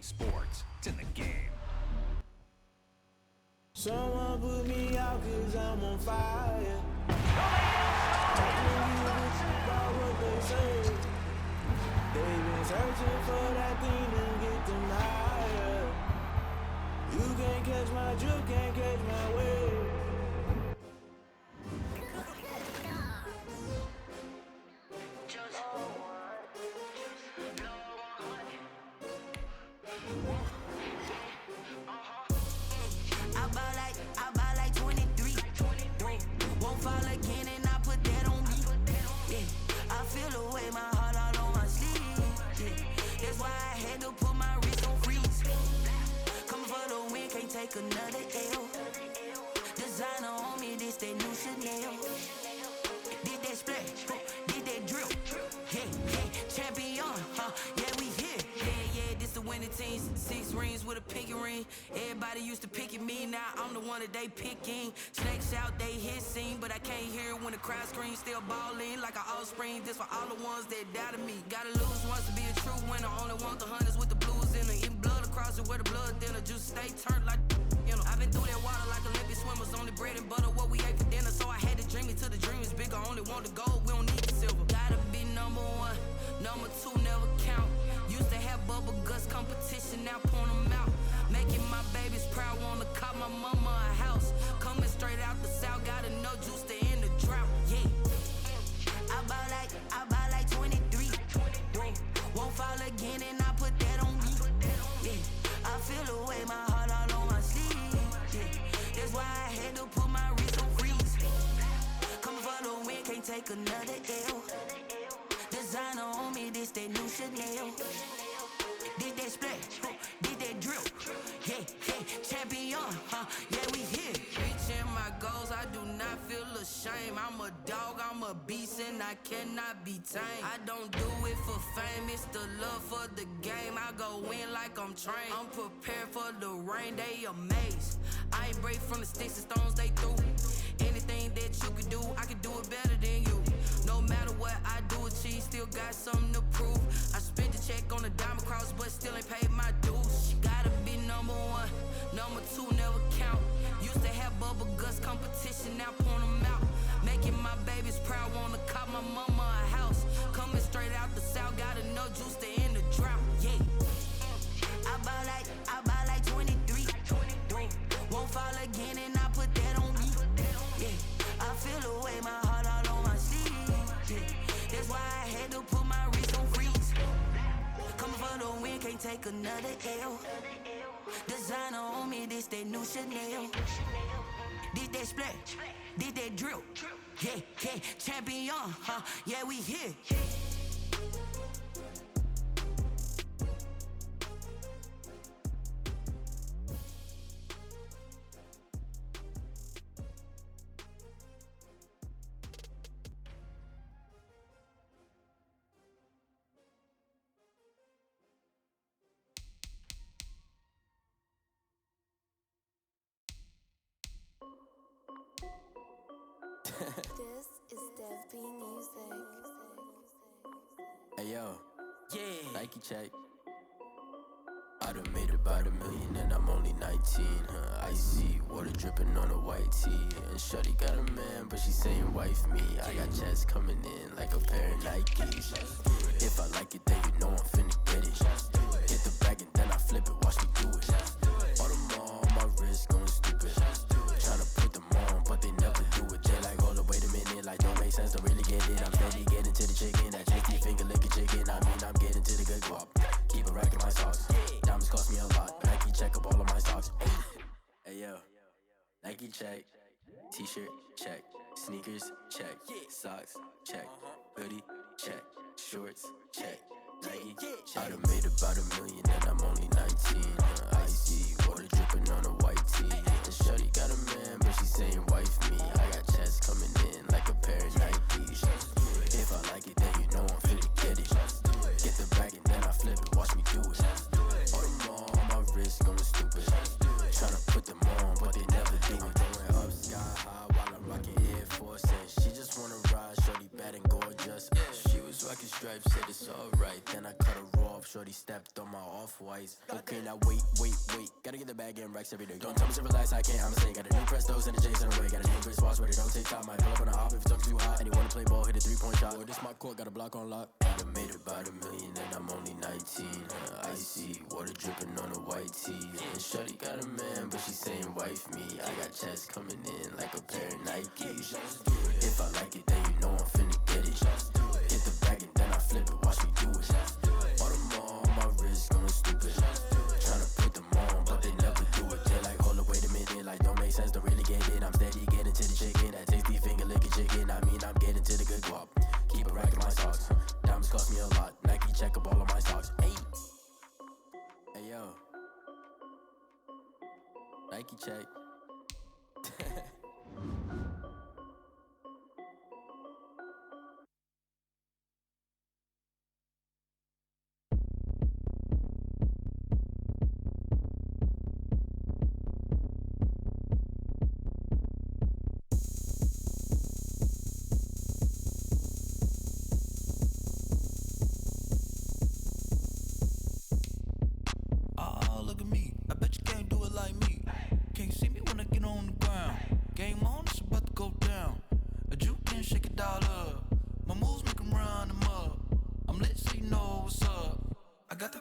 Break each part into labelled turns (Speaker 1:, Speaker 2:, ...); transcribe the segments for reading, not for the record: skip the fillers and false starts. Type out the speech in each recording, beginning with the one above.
Speaker 1: sports. It's in the game.
Speaker 2: Someone put me out cause I'm on fire. About what they say. They've been searching for that thing to get them higher. You can't catch my drift, can't catch my wave.
Speaker 3: I buy like 23. Won't fall again and I put that on me. Yeah, I feel the way, my heart all on my sleeve. Yeah, that's why I had to put my wrist on freeze. Coming for the win, can't take another L. Designer on me, this that new Chanel. Did that splash, did that drill. Yeah, champion, yeah, we here. Yeah, this the winning team. 6 rings with a pinky ring. Everybody used to pick at me, now I'm the one that they picking. Snakes out, they hissing, but I can't hear when the crowd screams. Still balling like an offspring. This for all the ones that doubted me. Gotta lose once to be a true winner. Only want the hunters with the blues in it. Eating blood across it where the blood thinner. Juice stay turned like you know. I've been through that water like Olympic swimmers. Only bread and butter what we ate for dinner. So I had to dream it till the dream is bigger. Only want the gold, we don't need the silver. Gotta be number 1, number 2 never count. Used to have bubble guts competition, now point them out. Making my babies proud, wanna call my mama a house. Coming straight out the south, gotta know juice to end the drought. Yeah, I buy like 23. Won't fall again and I put that on me. Yeah, I feel the way, my heart all on my sleeve. Yeah, that's why I had to put my wrist on freeze. Coming for the win, can't take another L. Designer on me, this that new Chanel. Did that splash, did that drill. Yeah, champion, yeah, we here. Reaching my goals, I do not feel ashamed. I'm a dog, I'm a beast, and I cannot be tamed. I don't do it for fame, it's the love for the game. I go in like I'm trained. I'm prepared for the rain, they amazed. I ain't break from the sticks and stones they threw. Anything that you can do, I can do it better than you. No matter what I do, achieve, still got something to prove. I spent the check on the diamond cross, but still ain't paid my dues. She gotta be number 1, number 2 never count. Used to have bubble guts competition, now point them out. Making my babies proud, wanna call my mama a house. Coming straight out the south, gotta know juice to end the drought. Yeah, I buy like 23. Won't fall again and I put that on me. Yeah, I feel the way, my heart all on my sleeve. Yeah, that's why I had to put my wrist on freeze. Coming for the win, can't take another L. Designer on me, this that new Chanel. Did that splash, did that drill. Yeah, champion, yeah, we here.
Speaker 4: This is Dev B Music.
Speaker 5: Hey yo,
Speaker 3: Yeah,
Speaker 5: Nike check. I done made about $1 million and I'm only 19, Icy, water dripping on a white tee. And shorty got a man, but she saying wife me. I got checks coming in like a pair of Nikes. If I like it, then you know I'm finna get it. Hit the bag and then I flip it, watch me do it. All on my wrist going stupid. Tryna put them on, but they never do it. They like, hold up, wait a minute, like don't make sense, don't really get it. I'm steady getting to the chicken, that tasty finger licking chicken. I mean, I'm getting to the good guap. Keep a rack in my socks. Diamonds cost me a lot. Nike check up all of my socks. Hey yo, Nike check. T-shirt check. Sneakers check. Socks check. Hoodie check. Shorts check. Nike check. I done made about $1 million and I'm only 19. Icy, water dripping on a white tee. And shorty got a man, but she saying wife me. I got checks coming in like a pair of Nikes. If I like it, then you know I'm finna get it. Get the bag and then I flip it, watch me do it. All them on my wrist going stupid. Tryna put them on, but they never do it. Going up sky high while I'm rocking Air Force. And she just wanna ride, shorty bad and gorgeous. She was rocking stripes, said it's alright. Then I cut her off, shorty stepped on my off-whites. Okay, now wait. Gotta get the bag in racks every day. Don't tell me to relax, I can't, I'ma say. Got a new Prestos and a J's in the way. Got a new Chris Watch, but it don't take time. Might pull up on a hop if it's talking too hot. And he wanna play ball, hit a 3-point shot. Boy, this my court, got a block on lock. I done made about $1 million and I'm only 19. Icy, water dripping on a white tee. And shorty got a man, but she saying wife me. I got checks coming in like a pair of Nikes. If I like it, then you know I'm finna get it. Hit the bag and then I flip it, watch me do it. All my wrist going stupid. Tryna put them on, but they never do it. They're like, hold up, wait a minute, like don't make sense, don't really get it. I'm steady getting to the chicken, that tasty finger licking chicken. I mean, I'm getting to the good guap. Keep a rack in my socks. Diamonds cost me a lot. Nike check up all of my socks. Hey yo, Nike check.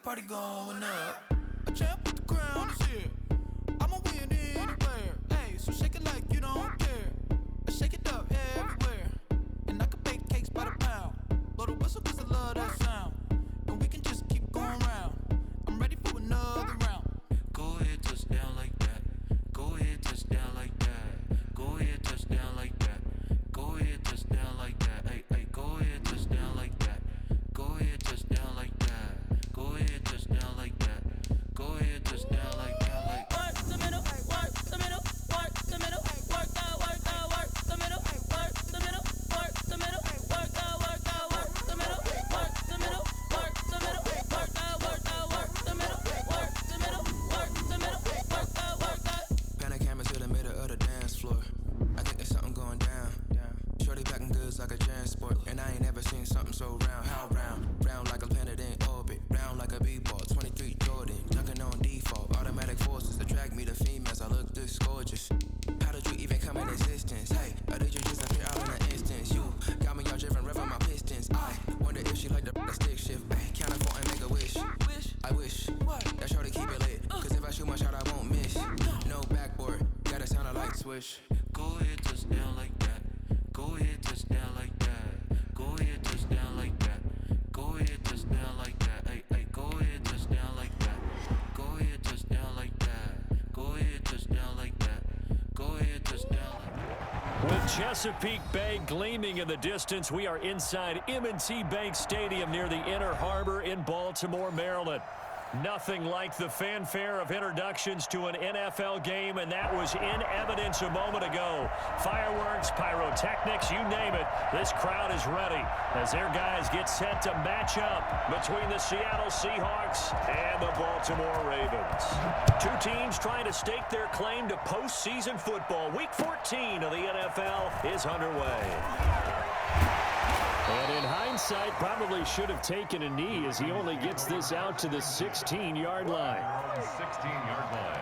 Speaker 2: Party going up. A champ with the crown is here. I'ma win anywhere. Hey, so shake it like you don't care. I shake it up everywhere. And I can bake cakes by the pound. Blow the whistle 'cause I love that sound. And we can just keep going round. I'm ready for another round. Go ahead, touch down like that. Go ahead, touch down like that. Go ahead, touch down like that. Go ahead, touch down like that. Hey, hey, go ahead, touch down like that. Go ahead, touch down like that. Go ahead, touch down like that. Go ahead, touch down like that. Like work the middle, work the middle, work the middle, work the middle, work the middle, work the middle, work the middle, work the middle, work the middle, work the middle, work the middle, work the middle. Pan a camera to the middle of the dance floor. I think there's something going down. Shorty packing goods like a transport, and I ain't never seen something so round. How round? Round like a planet in orbit, round like a b-ball. 23 Jordan, dunking on default. Automatic forces attract me to females. I look this gorgeous. How did you even come in existence? Hey, or did you just appear out in an instance? You got me all driven, revving my pistons. I wonder if she like the stick shift. Ay, count it for and make a wish. I wish that shorty keep it lit. 'Cause if I shoot my shot, I won't miss. No backboard, gotta sound a light switch. Go ahead, touch down like that. Go ahead, touch down like that. Go ahead, touch down like that. Go ahead, touch down like that. Hey, hey, go ahead, touch down like that. Go ahead, touch down like that. Go ahead, touch down like that. Go ahead, touch down like that.
Speaker 6: With Chesapeake Bay gleaming in the distance, we are inside M&T Bank Stadium near the Inner Harbor in Baltimore, Maryland. Nothing like the fanfare of introductions to an NFL game, and that was in evidence a moment ago. Fireworks, pyrotechnics, you name it. This crowd is ready as their guys get set to match up between the Seattle Seahawks and the Baltimore Ravens. Two teams trying to stake their claim to postseason football. Week 14 of the NFL is underway. And in hindsight, probably should have taken a knee as he only gets this out to the 16-yard line.
Speaker 1: 16-yard line.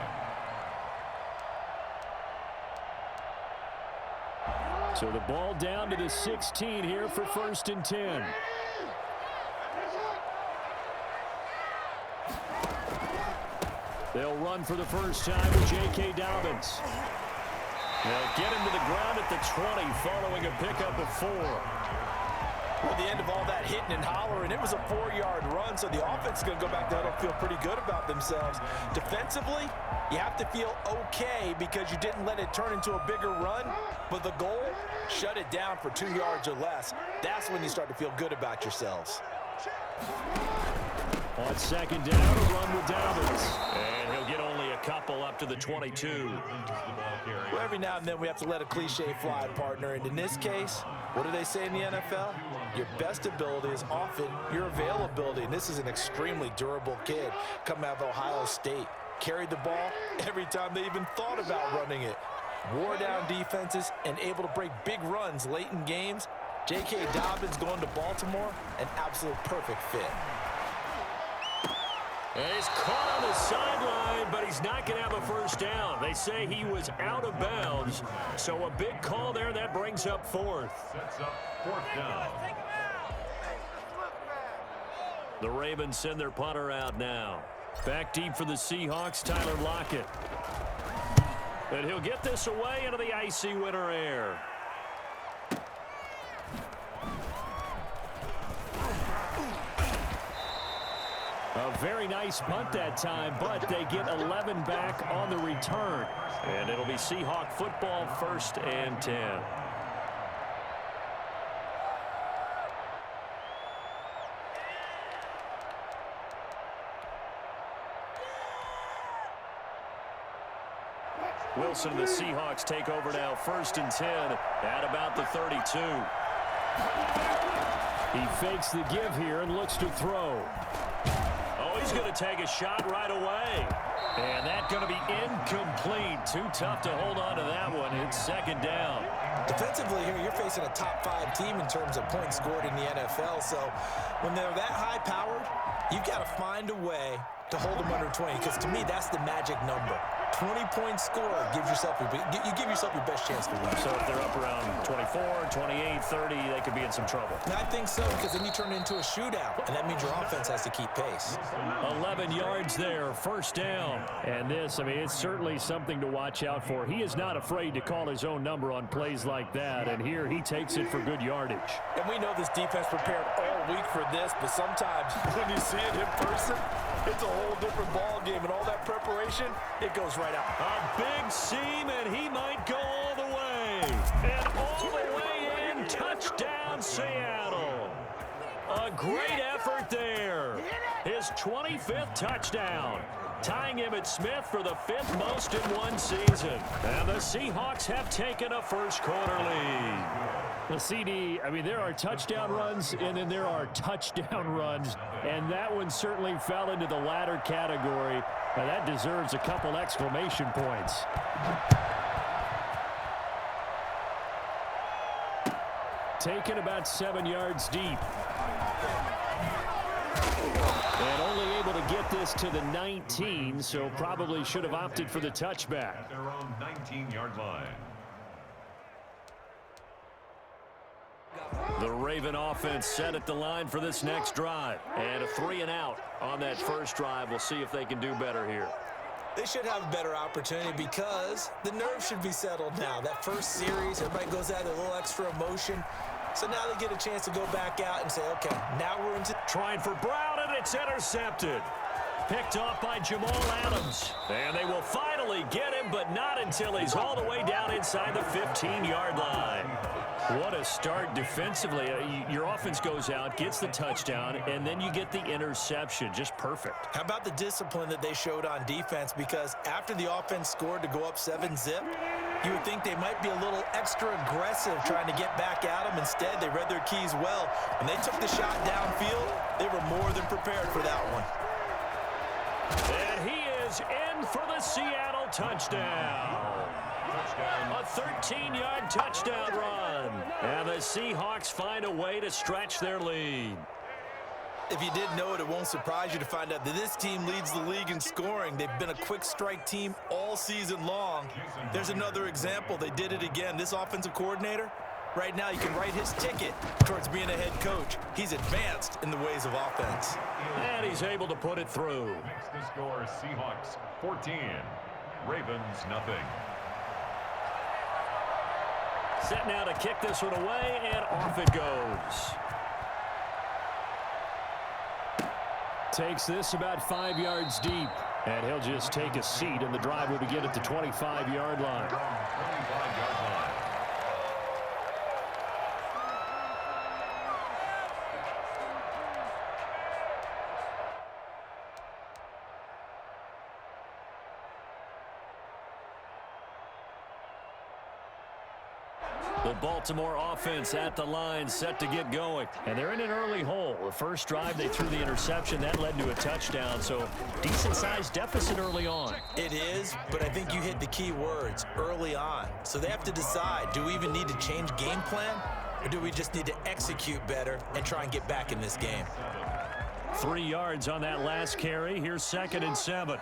Speaker 6: So the ball down to the 16 here for 1st and 10. They'll run for the first time with J.K. Dobbins. They'll get him to the ground at the 20 following a pickup of 4.
Speaker 7: Well, the end of all that hitting and hollering, it was a 4-yard run, so the offense is going to go back there and feel pretty good about themselves. Defensively, you have to feel okay because you didn't let it turn into a bigger run, but the goal, shut it down for 2 yards or less. That's when you start to feel good about yourselves.
Speaker 6: On 2nd down, a run with Dobbins. And he'll get only a couple up to the 22.
Speaker 7: Well, every now and then we have to let a cliche fly, partner. And in this case, what do they say in the NFL? Your best ability is often your availability. And this is an extremely durable kid coming out of Ohio State. Carried the ball every time they even thought about running it. Wore down defenses and able to break big runs late in games. J.K. Dobbins going to Baltimore, an absolute perfect fit.
Speaker 6: And he's caught on the sideline, but he's not going to have a first down. They say he was out of bounds, so a big call there. That brings up fourth.
Speaker 1: Sets up fourth down.
Speaker 6: The Ravens send their punter out now. Back deep for the Seahawks, Tyler Lockett. And he'll get this away into the icy winter air. A very nice punt that time, but they get 11 back on the return. And it'll be Seahawk football, 1st and 10. Wilson and the Seahawks take over now, 1st and 10 at about the 32. He fakes the give here and looks to throw. Oh, he's going to take a shot right away. And that's going to be incomplete. Too tough to hold on to that one. It's 2nd down.
Speaker 7: Defensively here, you're facing a top 5 team in terms of points scored in the NFL. So when they're that high-powered, you've got to find a way to hold them under 20, because to me, that's the magic number. 20-point score gives yourself you give yourself your best chance to win.
Speaker 6: So if they're up around 24, 28, 30, they could be in some trouble.
Speaker 7: And I think so, because then you turn it into a shootout, and that means your offense has to keep pace.
Speaker 6: 11 yards there, 1st down. And this, I mean, it's certainly something to watch out for. He is not afraid to call his own number on plays like that, and here he takes it for good yardage.
Speaker 7: And we know this defense prepared all week for this, but sometimes when you see it in person, it's a whole different ball game, and all that preparation, it goes right out.
Speaker 6: A big seam, and he might go all the way. And all the way in, touchdown Seattle. A great effort there. His 25th touchdown, tying Emmitt Smith for the 5th most in one season. And the Seahawks have taken a first-quarter lead. The CD, I mean, there are touchdown runs, and then there are touchdown runs, and that one certainly fell into the latter category. Now, that deserves a couple exclamation points. Taken about 7 yards deep. And only able to get this to the 19, so probably should have opted for the touchback.
Speaker 1: At their own 19-yard line.
Speaker 6: The Raven offense set at the line for this next drive. And a 3-and-out on that first drive. We'll see if they can do better here.
Speaker 7: They should have a better opportunity because the nerves should be settled now. That first series, everybody goes out with a little extra emotion. So now they get a chance to go back out and say, okay, now we're into...
Speaker 6: Trying for Brown, and it's intercepted. Picked off by Jamal Adams. And they will finally get him, but not until he's all the way down inside the 15-yard line. What a start defensively. Your offense goes out, gets the touchdown, and then you get the interception. Just perfect.
Speaker 7: How about the discipline that they showed on defense? Because after the offense scored to go up 7-zip, you would think they might be a little extra aggressive trying to get back at them. Instead, they read their keys well. When they took the shot downfield, they were more than prepared for that one.
Speaker 6: And he is in for the Seattle touchdown. A 13-yard touchdown run. And the Seahawks find a way to stretch their lead.
Speaker 7: If you didn't know it, it won't surprise you to find out that this team leads the league in scoring. They've been a quick strike team all season long. There's another example. They did it again. This offensive coordinator, right now, you can write his ticket towards being a head coach. He's advanced in the ways of offense.
Speaker 6: And he's able to put it through.
Speaker 1: Makes the score Seahawks 14, Ravens nothing.
Speaker 6: Set now to kick this one away, and off it goes. Takes this about 5 yards deep, and he'll just take a seat, and the drive will begin at the 25-yard line.
Speaker 1: 25-yard line.
Speaker 6: The Baltimore offense at the line, set to get going. And they're in an early hole. The first drive, they threw the interception. That led to a touchdown, so decent-sized deficit early on.
Speaker 7: It is, but I think you hit the key words, early on. So they have to decide, do we even need to change game plan? or do we just need to execute better and try and get back in this game?
Speaker 6: 3 yards on that last carry. Here's 2nd and 7.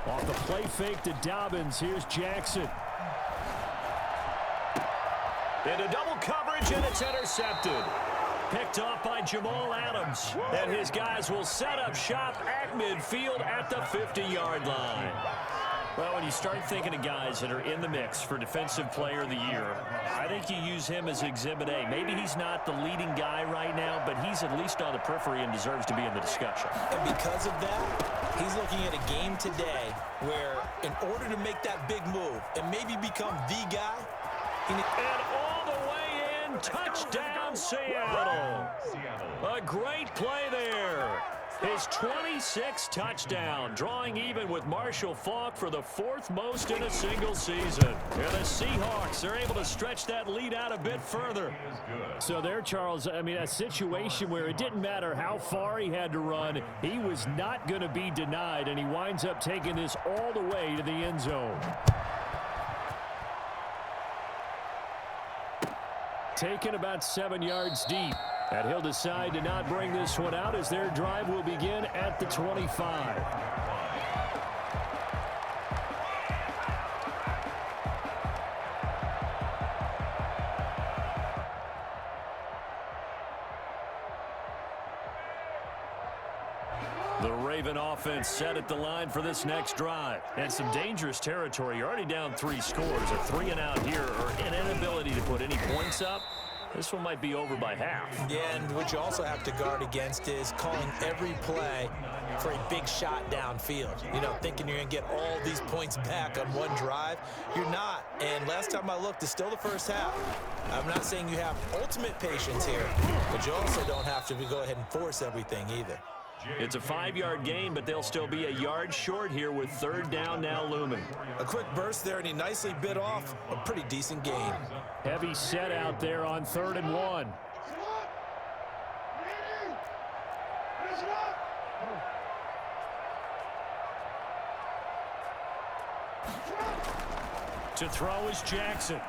Speaker 6: Off the play fake to Dobbins. Here's Jackson. Into double coverage, and it's intercepted. Picked off by Jamal Adams. And his guys will set up shop at midfield at the 50-yard line. Well, when you start thinking of guys that are in the mix for Defensive Player of the Year, I think you use him as Exhibit A. Maybe he's not the leading guy right now, but he's at least on the periphery and deserves to be in the discussion.
Speaker 7: And because of that, he's looking at a game today where in order to make that big move and maybe become the guy,
Speaker 6: and all the way in, touchdown Seattle. A great play there. His 26th touchdown, drawing even with Marshall Faulk for the 4th most in a single season. And the Seahawks are able to stretch that lead out a bit further. So there, Charles, I mean, a situation where it didn't matter how far he had to run, he was not going to be denied, and he winds up taking this all the way to the end zone. Taken about 7 yards deep. And he'll decide to not bring this one out as their drive will begin at the 25. The Raven offense set at the line for this next drive. And some dangerous territory. You're already down 3 scores. A 3 and out here, or an inability to put any points up. This one might be over by half.
Speaker 7: Yeah, and what you also have to guard against is calling every play for a big shot downfield. You know, thinking you're going to get all these points back on one drive. You're not. And last time I looked, it's still the first half. I'm not saying you have ultimate patience here, but you also don't have to go ahead and force everything either.
Speaker 6: It's a 5-yard gain, but they'll still be a yard short here with 3rd down now looming.
Speaker 7: A quick burst there, and he nicely bit off a pretty decent gain.
Speaker 6: Heavy set out there on 3rd and 1. To throw is Jackson.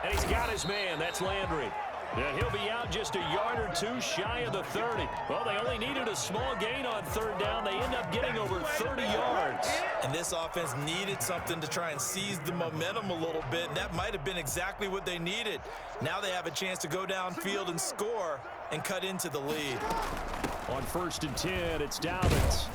Speaker 6: And he's got his man. That's Landry. Yeah, he'll be out just a yard or 2 shy of the 30. Well, they only needed a small gain on 3rd down. They end up getting over 30 yards.
Speaker 7: And this offense needed something to try and seize the momentum a little bit, and that might have been exactly what they needed. Now they have a chance to go downfield and score and cut into the lead.
Speaker 6: On 1st and 10, it's Dobbins.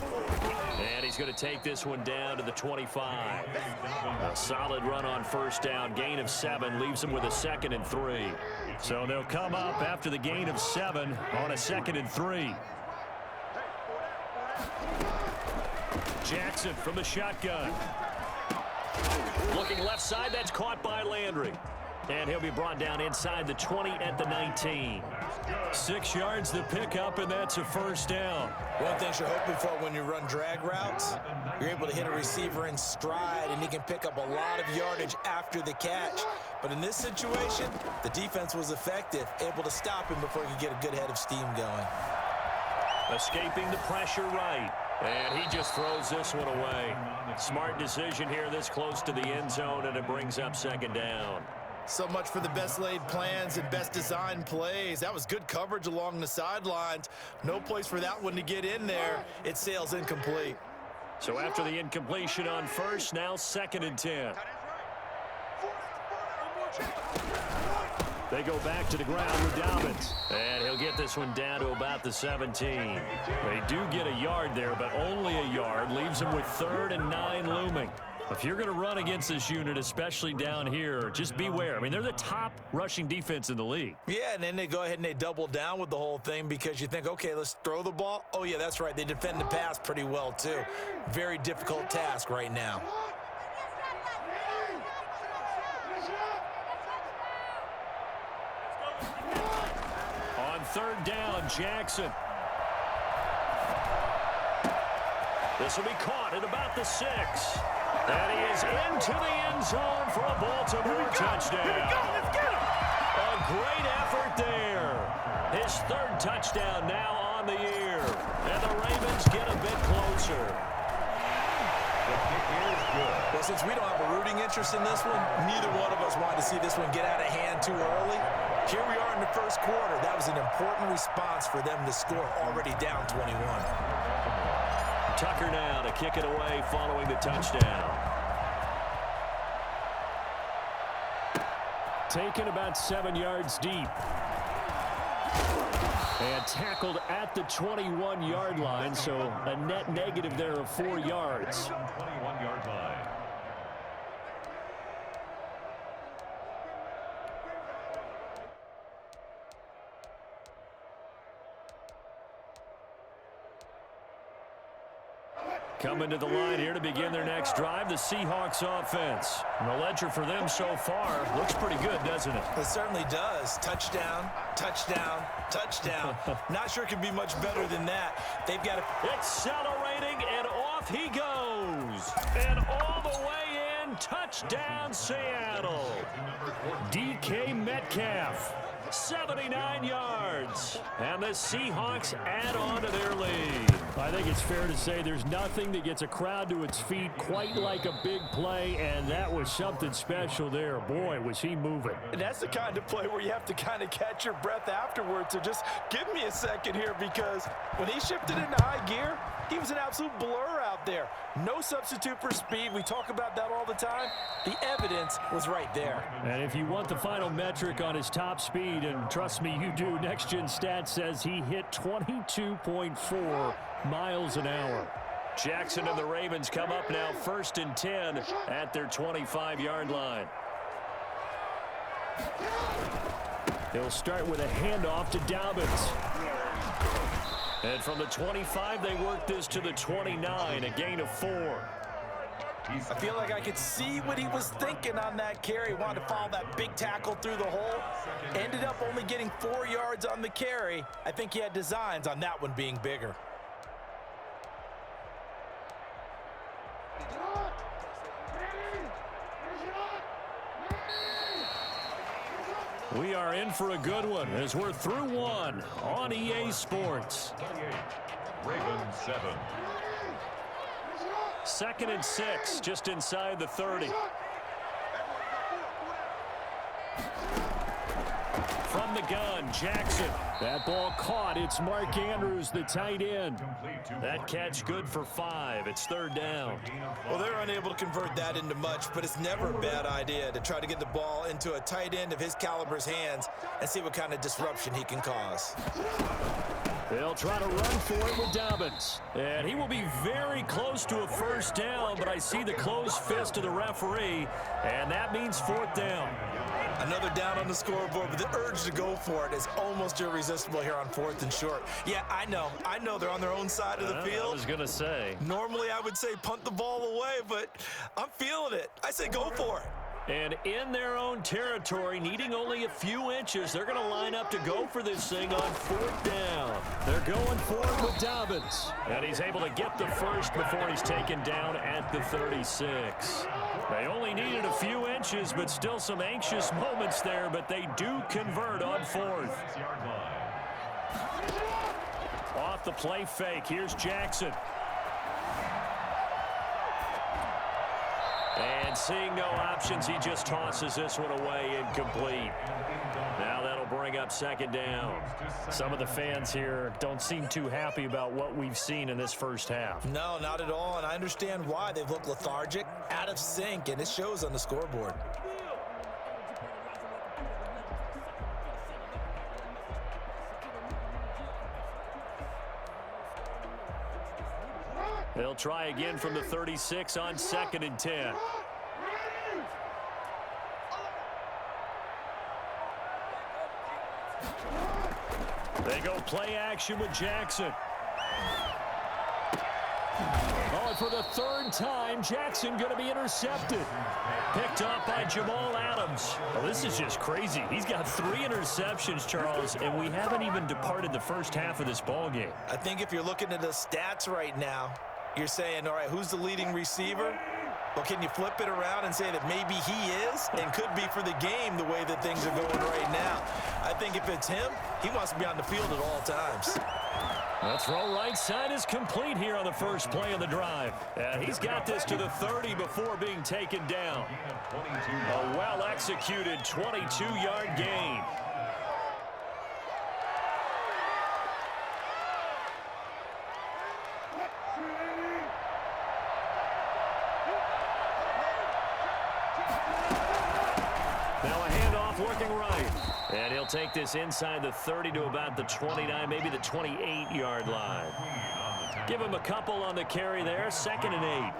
Speaker 6: And he's going to take this one down to the 25. A solid run on 1st down. Gain of 7 leaves them with a 2nd and 3. So they'll come up after the gain of 7 on a 2nd and 3. Jackson from the shotgun. Looking left side, that's caught by Landry. And he'll be brought down inside the 20 at the 19. 6 yards to pick up, and that's a 1st down.
Speaker 7: One thing you're hoping for when you run drag routes, you're able to hit a receiver in stride, and he can pick up a lot of yardage after the catch. But in this situation, the defense was effective, able to stop him before he could get a good head of steam going.
Speaker 6: Escaping the pressure right. And he just throws this one away. Smart decision here this close to the end zone, and it brings up 2nd down.
Speaker 7: So much for the best laid plans and best designed plays. That was good coverage along the sidelines. No place for that one to get in there. It sails incomplete.
Speaker 6: So after the incompletion on 1st, now 2nd and 10. They go back to the ground with Dobbins. And he'll get this one down to about the 17. They do get a yard there, but only a yard. Leaves them with 3rd and 9 looming. If you're going to run against this unit, especially down here, just beware. I mean, they're the top rushing defense in the league.
Speaker 7: Yeah, and then they go ahead and they double down with the whole thing because you think, okay, let's throw the ball. Oh, yeah, that's right. They defend the pass pretty well, too. Very difficult task right now.
Speaker 6: On 3rd down, Jackson. This will be caught at about the 6. And he is into the end zone for a Baltimore touchdown.
Speaker 8: Here we go. Let's get him.
Speaker 6: A great effort there. His 3rd touchdown now on the year. And the Ravens get a bit closer.
Speaker 1: The kick is good.
Speaker 7: Well, since we don't have a rooting interest in this one, neither one of us wanted to see this one get out of hand too early. Here we are in the first quarter. That was an important response for them to score already down 21.
Speaker 6: Tucker now to kick it away following the touchdown. Taken about 7 yards deep. And tackled at the 21-yard line, so a net negative there of 4 yards.
Speaker 1: 21-yard line.
Speaker 6: Coming to the line here to begin their next drive, the Seahawks offense. And the ledger for them so far looks pretty good, doesn't it?
Speaker 7: It certainly does. Touchdown, touchdown, touchdown. Not sure it can be much better than that. They've got to...
Speaker 6: Accelerating, and off he goes. And all the way in, touchdown Seattle. DK Metcalf, 79 yards. And the Seahawks add on to their lead. I think it's fair to say there's nothing that gets a crowd to its feet quite like a big play, and that was something special there. Boy, was he moving.
Speaker 7: And that's the kind of play where you have to kind of catch your breath afterwards. So just give me a second here, because when he shifted into high gear, he was an absolute blur out there. No substitute for speed. We talk about that all the time. The evidence was right there.
Speaker 6: And if you want the final metric on his top speed, and trust me, you do, Next Gen Stats says he hit 22.4 miles an hour. Jackson and the Ravens come up now 1st and 10 at their 25-yard line. He'll start with a handoff to Dobbins. And from the 25, they work this to the 29, a gain of 4.
Speaker 7: I feel like I could see what he was thinking on that carry. Wanted to follow that big tackle through the hole. Ended up only getting 4 yards on the carry. I think he had designs on that one being bigger.
Speaker 6: We are in for a good one as we're through one on EA Sports.
Speaker 1: Ravens 7.
Speaker 6: 2nd and 6, just inside the 30. From the gun, Jackson. That ball caught. It's Mark Andrews, the tight end. That catch good for 5. It's 3rd down.
Speaker 7: Well, they're unable to convert that into much, but it's never a bad idea to try to get the ball into a tight end of his caliber's hands and see what kind of disruption he can cause.
Speaker 6: They'll try to run for it with Dobbins. And he will be very close to a 1st down, but I see the closed fist of the referee, and that means 4th down.
Speaker 7: Another down on the scoreboard, but the urge to go for it is almost irresistible here on 4th and short. Yeah, I know they're on their own side of the field.
Speaker 6: I was going to say.
Speaker 7: Normally I would say punt the ball away, but I'm feeling it. I say go for it.
Speaker 6: And in their own territory, needing only a few inches, they're going to line up to go for this thing on 4th down. They're going for it with Dobbins. And he's able to get the first before he's taken down at the 36. They only needed a few inches, but still some anxious moments there, but they do convert on 4th. Off the play fake, here's Jackson. And seeing no options, he just tosses this one away incomplete. Now that'll bring up 2nd down. Some of the fans here don't seem too happy about what we've seen in this first half.
Speaker 7: No, not at all, and I understand why. They've looked lethargic, out of sync, and it shows on the scoreboard.
Speaker 6: They'll try again from the 36 on 2nd and 10. They go play action with Jackson. Oh, and for the 3rd time, Jackson going to be intercepted. Picked up by Jamal Adams. Well, this is just crazy. He's got 3 interceptions, Charles, and we haven't even departed the first half of this ballgame.
Speaker 7: I think if you're looking at the stats right now, you're saying, all right, who's the leading receiver? Well, can you flip it around and say that maybe he is and could be for the game the way that things are going right now? I think if it's him, he wants to be on the field at all times.
Speaker 6: The throw right side is complete here on the first play of the drive. He's got this to the 30 before being taken down. A well-executed 22-yard gain. Now a handoff working right. And he'll take this inside the 30 to about the 29, maybe the 28-yard line. Give him a couple on the carry there, 2nd and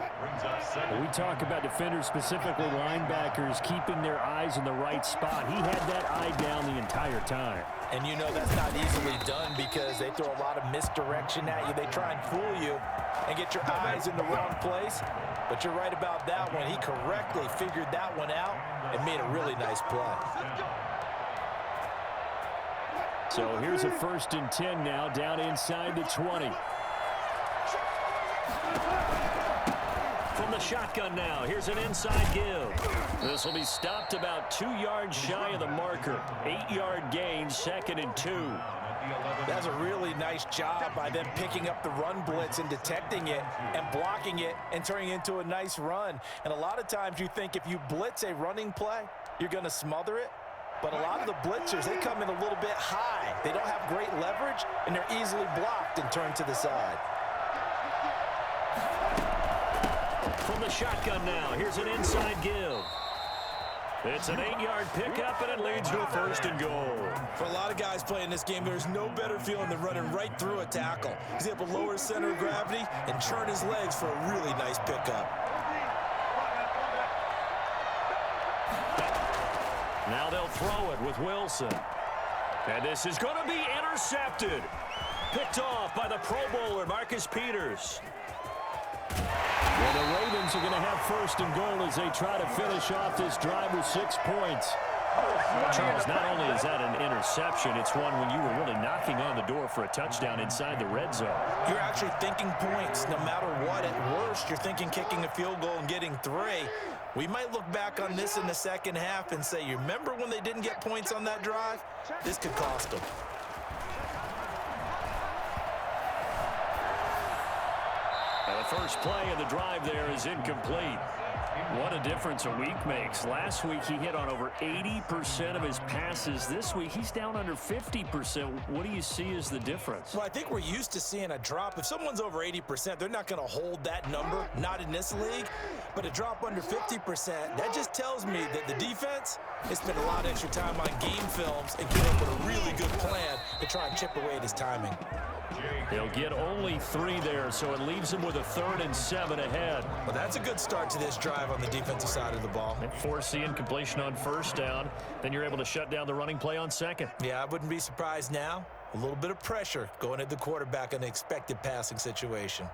Speaker 6: 8.
Speaker 8: We talk about defenders, specifically linebackers, keeping their eyes in the right spot. He had that eye down the entire time.
Speaker 7: And you know that's not easily done because they throw a lot of misdirection at you. They try and fool you and get your eyes in the wrong place. But you're right about that one. He correctly figured that one out and made a really nice play.
Speaker 8: So here's a 1st and 10 now, down inside the 20.
Speaker 6: From the shotgun now, here's an inside give. This will be stopped about 2 yards shy of the marker. 8-yard gain, 2nd and 2.
Speaker 7: That's a really nice job by them picking up the run blitz and detecting it and blocking it and turning it into a nice run. And a lot of times you think if you blitz a running play, you're going to smother it. But a lot of the blitzers, they come in a little bit high. They don't have great leverage, and they're easily blocked and turned to the side.
Speaker 6: From the shotgun now, here's an inside give. It's an 8-yard pickup, and it leads to a 1st and goal.
Speaker 7: For a lot of guys playing this game, there's no better feeling than running right through a tackle. He's able to lower his center of gravity and turn his legs for a really nice pickup.
Speaker 6: Now they'll throw it with Wilson. And this is going to be intercepted. Picked off by the Pro Bowler, Marcus Peters.
Speaker 8: Well, the Ravens are going to have 1st and goal as they try to finish off this drive with 6 points.
Speaker 6: Charles, not only is that an interception, it's one when you were really knocking on the door for a touchdown inside the red zone.
Speaker 7: You're actually thinking points no matter what. At worst, you're thinking kicking a field goal and getting 3. We might look back on this in the second half and say, you remember when they didn't get points on that drive? This could cost them.
Speaker 6: The first play of the drive there is incomplete. What a difference a week makes. Last week he hit on over 80% of his passes. This week he's down under 50%. What do you see as the difference?
Speaker 7: Well, I think we're used to seeing a drop. If someone's over 80%, they're not going to hold that number, not in this league. But a drop under 50%, that just tells me that the defense has spent a lot of extra time on game films and came up with a really good plan to try and chip away at his timing.
Speaker 6: They'll get only 3 there, so it leaves them with a 3rd and 7 ahead.
Speaker 7: Well, that's a good start to this drive on the defensive side of the ball.
Speaker 6: And force the incompletion on 1st down. Then you're able to shut down the running play on 2nd.
Speaker 7: Yeah, I wouldn't be surprised now. A little bit of pressure going at the quarterback in an expected passing situation.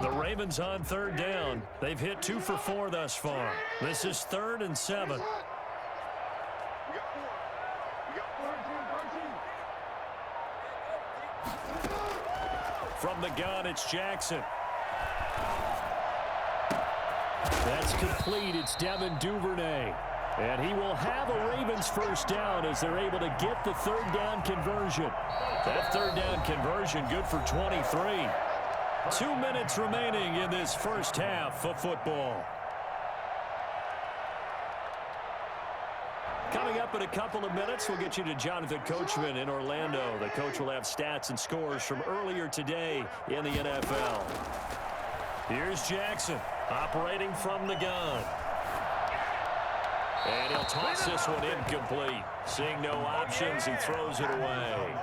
Speaker 6: The Ravens on 3rd down. They've hit 2 for 4 thus far. This is 3rd and 7. From the gun, it's Jackson.
Speaker 8: That's complete. It's Devin Duvernay. And he will have a Ravens 1st down as they're able to get the 3rd down conversion.
Speaker 6: That 3rd down conversion good for 23. 2 minutes remaining in this first half of football. Coming up in a couple of minutes, we'll get you to Jonathan Coachman in Orlando. The coach will have stats and scores from earlier today in the NFL. Here's Jackson operating from the gun. And he'll toss this one incomplete. Seeing no options, he throws it away.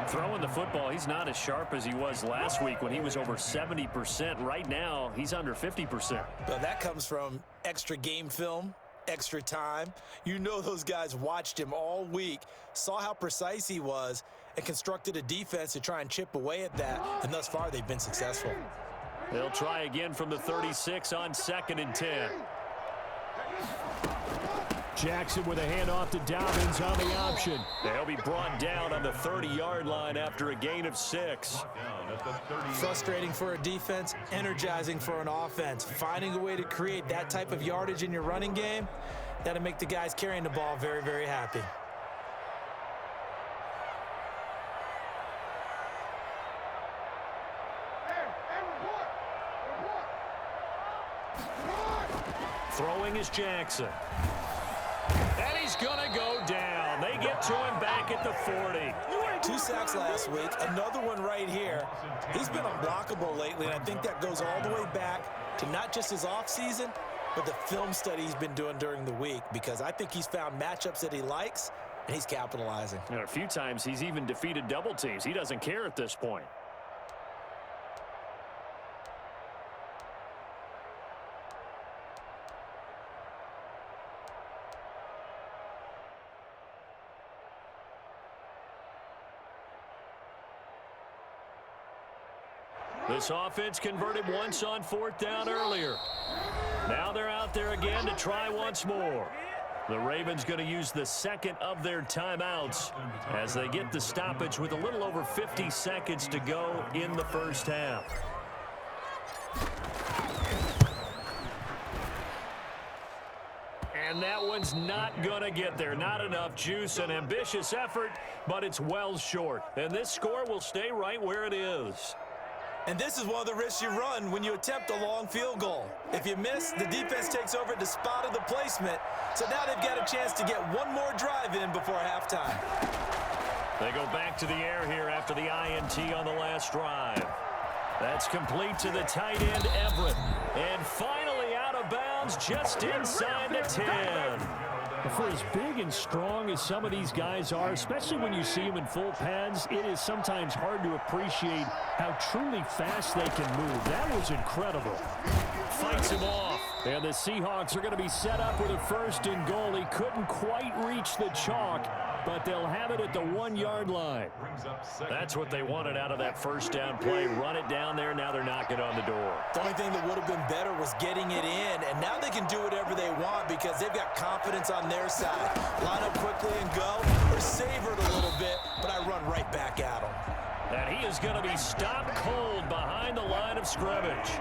Speaker 6: Throwing the football, he's not as sharp as he was last week when he was over 70%. Right now, he's under 50%.
Speaker 7: Well, that comes from extra game film, extra time. You know those guys watched him all week, saw how precise he was, and constructed a defense to try and chip away at that, and thus far they've been successful.
Speaker 6: They'll try again from the 36 on 2nd and 10.
Speaker 8: Jackson with a handoff to Dobbins on the option.
Speaker 6: He'll be brought down on the 30-yard line after a gain of 6.
Speaker 7: Frustrating for a defense, energizing for an offense. Finding a way to create that type of yardage in your running game, that'll make the guys carrying the ball very, very happy.
Speaker 6: Throwing is Jackson. And he's going to go down. They get to him back at the 40.
Speaker 7: 2 sacks last week, another one right here. He's been unblockable lately, and I think that goes all the way back to not just his offseason, but the film study he's been doing during the week, because I think he's found matchups that he likes, and he's capitalizing.
Speaker 6: And a few times he's even defeated double teams. He doesn't care at this point. This offense converted once on 4th down earlier. Now they're out there again to try once more. The Ravens going to use the second of their timeouts as they get the stoppage with a little over 50 seconds to go in the first half. And that one's not going to get there. Not enough juice. An ambitious effort, but it's well short. And this score will stay right where it is.
Speaker 7: And this is one of the risks you run when you attempt a long field goal. If you miss, the defense takes over at the spot of the placement. So now they've got a chance to get one more drive in before halftime.
Speaker 6: They go back to the air here after the INT on the last drive. That's complete to the tight end, Everett. And finally out of bounds just inside the 10.
Speaker 8: For as big and strong as some of these guys are, especially when you see them in full pads, it is sometimes hard to appreciate how truly fast they can move. That was incredible.
Speaker 6: Fights him off.
Speaker 8: And the Seahawks are going to be set up with a 1st and goal. He couldn't quite reach the chalk, but they'll have it at the 1-yard line.
Speaker 6: That's what they wanted out of that first down play. Run it down there. Now they're knocking on the door.
Speaker 7: The only thing that would have been better was getting it in, and now they can do whatever they want because they've got confidence on their side. Line up quickly and go, or savor it a little bit, but I run right back at them.
Speaker 6: And he is going to be stopped cold behind the line of scrimmage.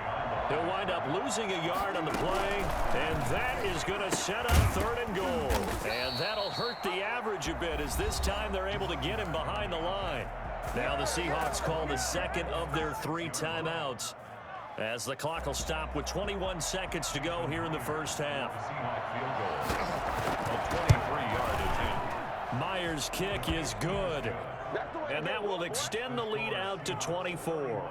Speaker 6: He'll wind up losing a yard on the play, and that is going to set up 3rd and goal. And that'll hurt the average a bit as this time they're able to get him behind the line. Now the Seahawks call the second of their 3 timeouts as the clock will stop with 21 seconds to go here in the first half.
Speaker 1: A 23-yard attempt.
Speaker 6: Myers' kick is good, and that will extend the lead out to 24.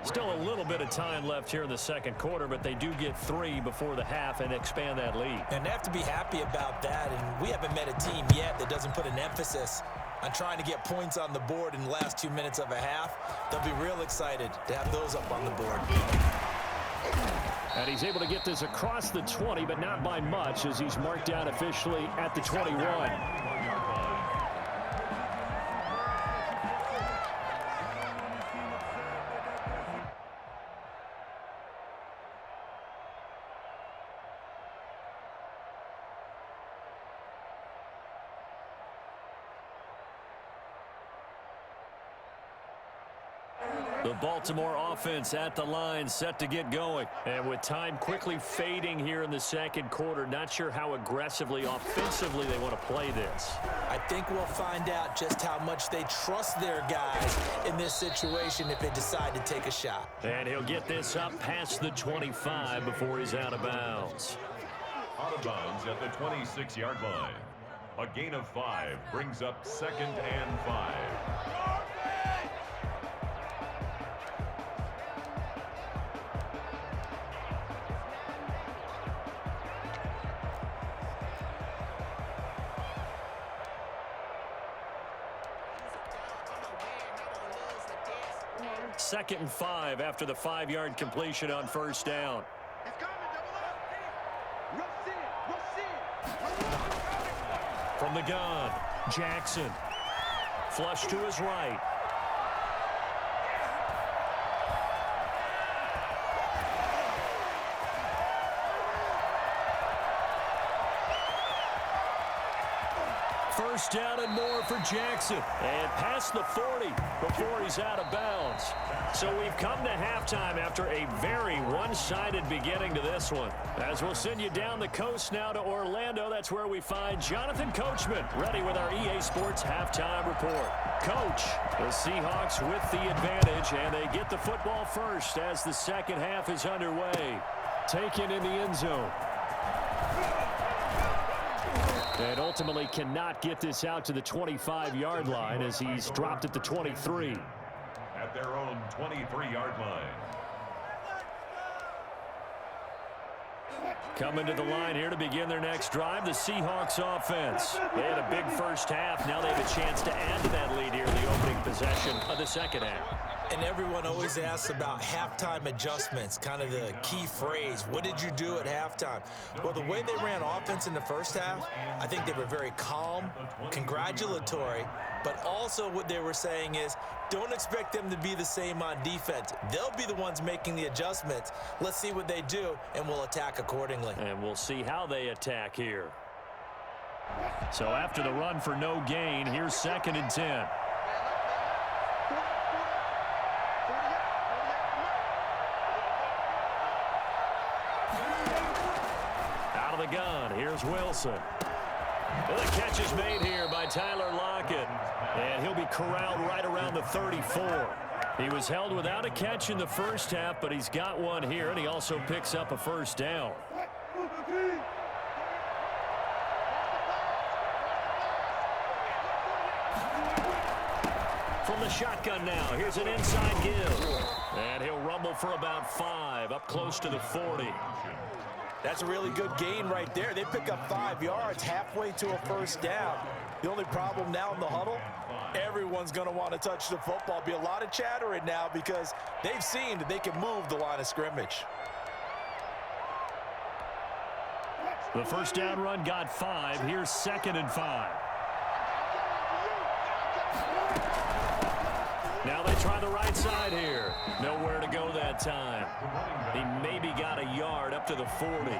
Speaker 6: Still a little bit of time left here in the second quarter, but they do get 3 before the half and expand that lead.
Speaker 7: And they have to be happy about that, and we haven't met a team yet that doesn't put an emphasis on trying to get points on the board in the last 2 minutes of a half. They'll be real excited to have those up on the board.
Speaker 8: And he's able to get this across the 20, but not by much as he's marked down officially at the 21.
Speaker 6: The Baltimore offense at the line, set to get going. And with time quickly fading here in the second quarter, not sure how aggressively, offensively they want to play this.
Speaker 7: I think we'll find out just how much they trust their guys in this situation if they decide to take a shot.
Speaker 6: And he'll get this up past the 25 before he's out of bounds.
Speaker 1: Out of bounds at the 26-yard line. A gain of 5 brings up 2nd and 5.
Speaker 6: Second and 5 after the 5-yard completion on first down. From the gun, Jackson. Flush to his right. first down and more for Jackson. And past the 40 before he's out of bounds. So we've come to halftime after a very one-sided beginning to this one. As we'll send you down the coast now to Orlando, that's where we find Jonathan Coachman ready with our EA Sports halftime report. Coach, the Seahawks with the advantage, and they get the football first as the second half is underway. Taken in the end zone. And ultimately cannot get this out to the 25-yard line as he's dropped at the 23.
Speaker 1: At their own 23-yard line.
Speaker 6: Coming to the line here to begin their next drive, the Seahawks offense. They had a big first half. Now they have a chance to add to that lead here in the opening possession of the second half.
Speaker 7: And everyone always asks about halftime adjustments, kind of the key phrase. What did you do at halftime? Well, the way they ran offense in the first half, I think they were very calm, congratulatory, but also what they were saying is don't expect them to be the same on defense. They'll be the ones making the adjustments. Let's see what they do, and we'll attack accordingly.
Speaker 6: And we'll see how they attack here. So after the run for no gain, here's 2nd and 10. Gun. Here's Wilson. And the catch is made here by Tyler Lockett. And he'll be corralled right around the 34. He was held without a catch in the first half, but he's got one here, and he also picks up a first down. From the shotgun now, here's an inside give. And he'll rumble for about 5, up close to the 40.
Speaker 7: That's a really good gain right there. They pick up 5 yards halfway to a first down. The only problem now in the huddle, everyone's going to want to touch the football. Be a lot of chattering now because they've seen that they can move the line of scrimmage.
Speaker 6: The first down run got 5. Here's 2nd and 5. Now they try the right side here. Nowhere to go that time. He maybe got a yard up to the 40.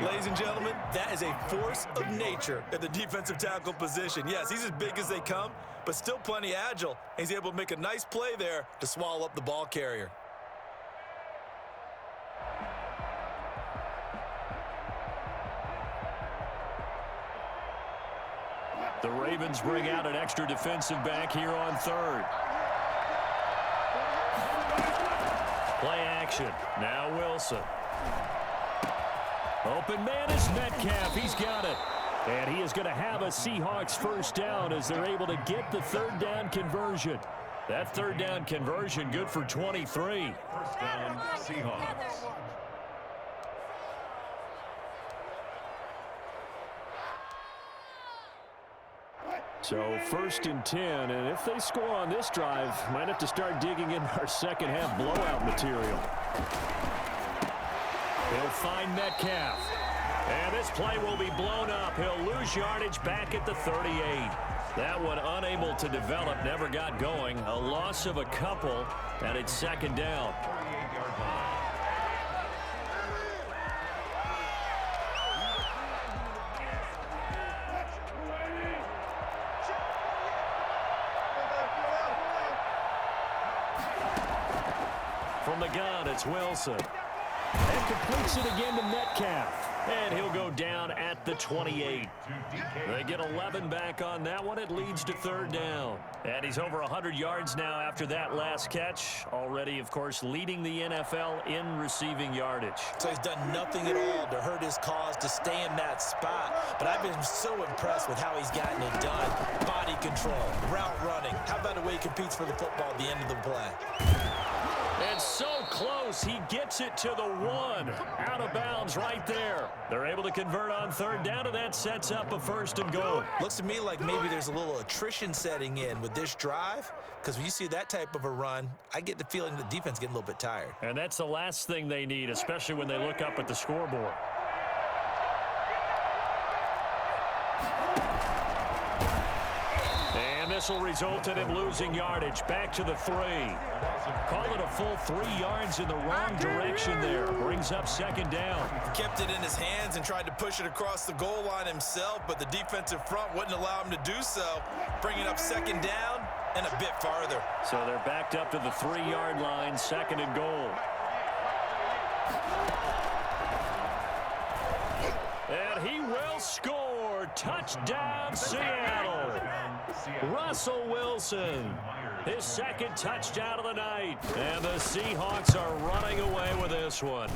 Speaker 7: Ladies and gentlemen, that is a force of nature at the defensive tackle position. Yes, he's as big as they come, but still plenty agile. He's able to make a nice play there to swallow up the ball carrier.
Speaker 6: The Ravens bring out an extra defensive back here on 3rd. Play action. Now Wilson. Open man is Metcalf. He's got it. And he is going to have a Seahawks first down as they're able to get the 3rd down conversion. That 3rd down conversion good for 23.
Speaker 1: First down, Seahawks.
Speaker 6: So 1st and 10, and if they score on this drive, might have to start digging in our second half blowout material. He'll find Metcalf. And this play will be blown up. He'll lose yardage back at the 38. That one unable to develop, never got going. A loss of a couple, and it's 2nd down.
Speaker 1: 38-yard line.
Speaker 6: From the gun, it's Wilson. And completes it again to Metcalf. And he'll go down at the 28. They get 11 back on that one. It leads to 3rd down. And he's over 100 yards now after that last catch. Already, of course, leading the NFL in receiving yardage.
Speaker 7: So he's done nothing at all to hurt his cause, to stay in that spot. But I've been so impressed with how he's gotten it done. Body control, route running. How about the way he competes for the football at the end of the play?
Speaker 6: And so close, he gets it to the 1. Out of bounds right there. They're able to convert on 3rd down, and that sets up a 1st and goal.
Speaker 7: Looks to me like maybe there's a little attrition setting in with this drive, because when you see that type of a run, I get the feeling the defense getting a little bit tired.
Speaker 6: And that's the last thing they need, especially when they look up at the scoreboard. this will result in him losing yardage. Back to the 3. Call it a full 3 yards in the wrong direction there. Brings up second down.
Speaker 7: Kept it in his hands and tried to push it across the goal line himself, but the defensive front wouldn't allow him to do so. Bringing up second down and a bit farther.
Speaker 6: So they're backed up to the 3-yard line, second and goal. And he will score. Touchdown, Seattle. Russell Wilson, his second touchdown of the night. And the Seahawks are running away with this one.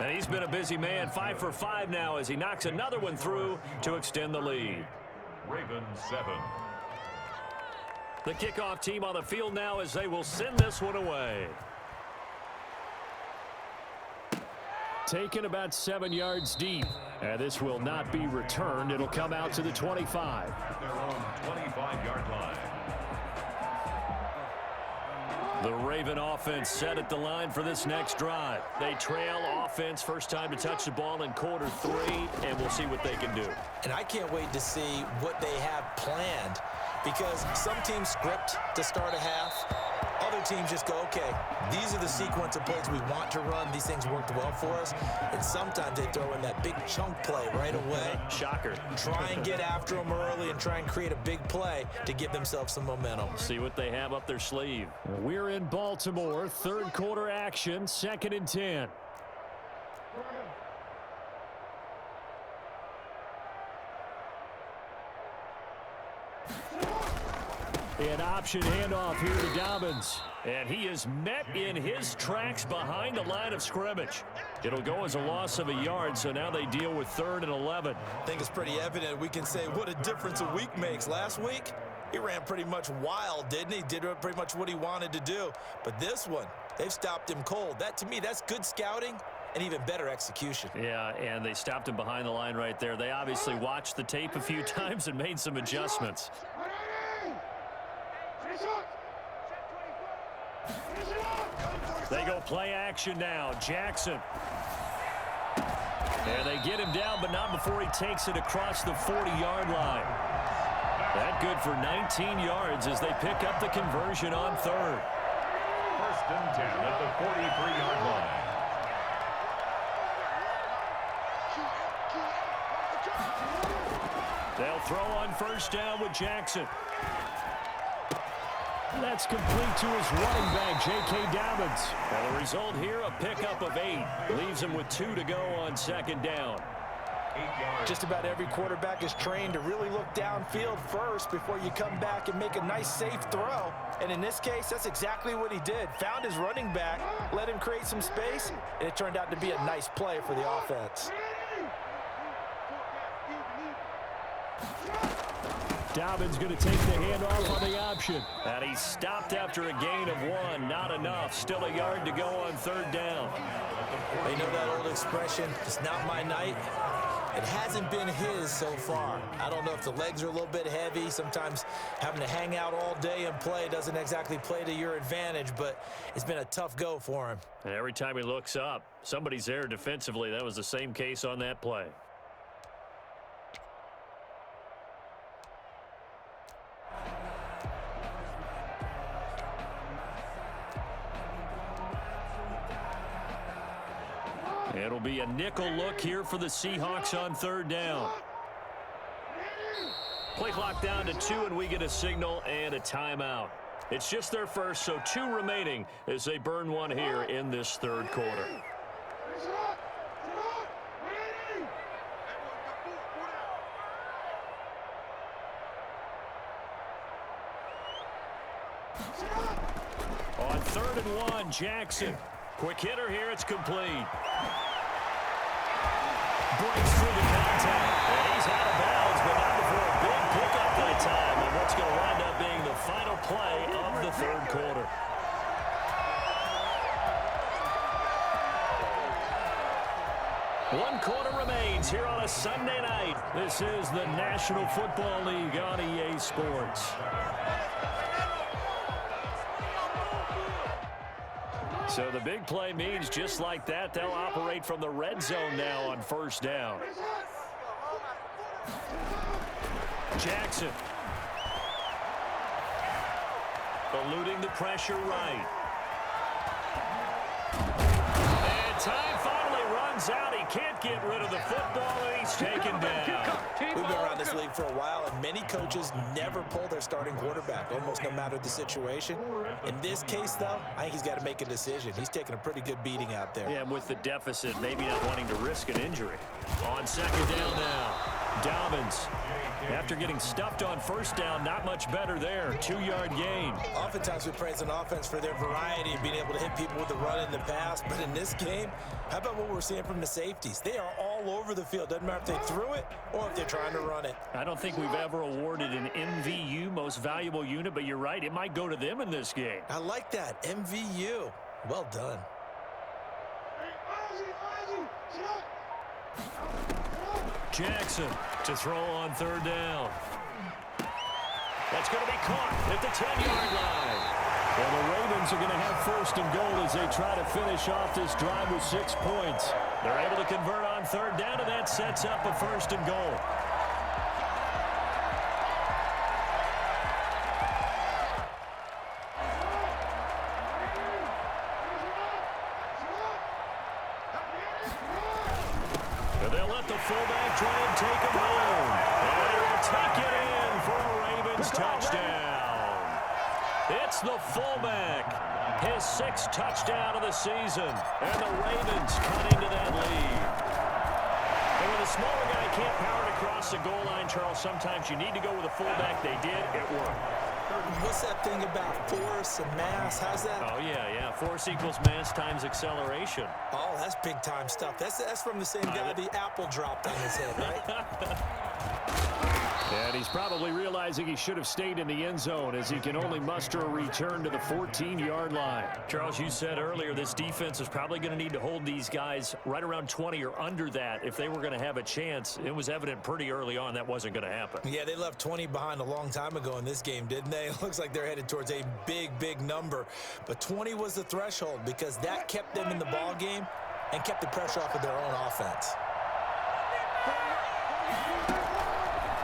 Speaker 6: And he's been a busy man, 5 for 5 now as he knocks another one through to extend the lead.
Speaker 1: Ravens 7.
Speaker 6: The kickoff team on the field now as they will send this one away.
Speaker 8: Taken about 7 yards deep. And this will not be returned. It'll come out to the 25.
Speaker 1: At their own 25-yard line.
Speaker 6: The Raven offense set at the line for this next drive. They trail offense, first time to touch the ball in quarter 3, and we'll see what they can do.
Speaker 7: And I can't wait to see what they have planned, because some teams script to start a half. Other teams just go, okay, these are the sequence of plays we want to run. These things worked well for us. And sometimes they throw in that big chunk play right away.
Speaker 6: Shocker.
Speaker 7: Try and get after them early and try and create a big play to give themselves some momentum.
Speaker 6: See what they have up their sleeve.
Speaker 8: We're in Baltimore. Third quarter action, 2nd and 10. An option handoff here to Dobbins.
Speaker 6: And he is met in his tracks behind the line of scrimmage. It'll go as a loss of a yard, so now they deal with 3rd and 11.
Speaker 7: I think it's pretty evident we can say what a difference a week makes. Last week, he ran pretty much wild, didn't he? Did pretty much what he wanted to do. But this one, they've stopped him cold. That, to me, that's good scouting and even better execution.
Speaker 6: Yeah, and they stopped him behind the line right there. They obviously watched the tape a few times and made some adjustments. They go play action now. Jackson. And they get him down, but not before he takes it across the 40-yard line. That good for 19 yards as they pick up the conversion on 3rd.
Speaker 1: 1st and 10 at the 43-yard line.
Speaker 6: They'll throw on 1st down with Jackson.
Speaker 8: That's complete to his running back, J.K. Dobbins.
Speaker 6: And the result here, a pickup of 8. Leaves him with 2 to go on 2nd down.
Speaker 7: Just about every quarterback is trained to really look downfield first before you come back and make a nice, safe throw. And in this case, that's exactly what he did. Found his running back, let him create some space, and it turned out to be a nice play for the offense.
Speaker 8: Dobbins going to take the handoff on the option.
Speaker 6: And he stopped after a gain of 1. Not enough. Still a yard to go on 3rd down.
Speaker 7: You know that old expression, it's not my night. It hasn't been his so far. I don't know if the legs are a little bit heavy. Sometimes having to hang out all day and play doesn't exactly play to your advantage, but it's been a tough go for him.
Speaker 6: And every time he looks up, somebody's there defensively. That was the same case on that play. It'll be a nickel look here for the Seahawks on 3rd down. Play clock down to 2, and we get a signal and a timeout. It's just their first, so 2 remaining as they burn one here in this 3rd quarter. On 3rd and 1, Jackson. Quick hitter here, it's complete. Breaks through the contact, and he's out of bounds, but not before a big pickup that time, and what's going to wind up being the final play of the 3rd quarter. One quarter remains here on a Sunday night. This is the National Football League on EA Sports. So the big play means just like that, they'll operate from the red zone now on 1st down. Jackson. eluding the pressure right. And time finally runs out. He can't get rid of the football, and he's taken down.
Speaker 7: We've been around this league for a while, and many coaches never pull their starting quarterback, almost no matter the situation. In this case, though, I think he's got to make a decision. He's taking a pretty good beating out there.
Speaker 6: Yeah, with the deficit, maybe not wanting to risk an injury. On second down now, Dobbins. After getting stuffed on first down, not much better there. 2-yard gain.
Speaker 7: Oftentimes we praise an offense for their variety of being able to hit people with the run and the pass. But in this game, how about what we're seeing from the safeties? They are all over the field. Doesn't matter if they threw it or if they're trying to run it.
Speaker 6: I don't think we've ever awarded an MVU, most valuable unit, but you're right. It might go to them in this game.
Speaker 7: I like that. MVU. Well done.
Speaker 6: Jackson to throw on third down. That's going to be caught at the 10-yard line. And the Ravens are going to have first and goal as they try to finish off this drive with 6 points. They're able to convert on third down, and that sets up a first and goal. Fullback try and take him home. And he'll take it in for a Ravens touchdown. It's the fullback. His 6th touchdown of the season. And the Ravens cut into that lead. And when the smaller guy can't power it across the goal line, Charles, sometimes you need to go with a fullback. They did. It worked.
Speaker 7: What's that thing about force and mass? How's that?
Speaker 6: Oh, yeah. Force equals mass times acceleration.
Speaker 7: Oh, that's big-time stuff. That's from the same guy the apple dropped on his head, right?
Speaker 8: And he's probably realizing he should have stayed in the end zone as he can only muster a return to the 14-yard line.
Speaker 6: Charles, you said earlier this defense is probably going to need to hold these guys right around 20 or under that if they were going to have a chance. It was evident pretty early on that wasn't going to happen.
Speaker 7: Yeah, they left 20 behind a long time ago in this game, didn't they? It looks like they're headed towards a big number. But 20 was the threshold because that kept them in the ball game and kept the pressure off of their own offense.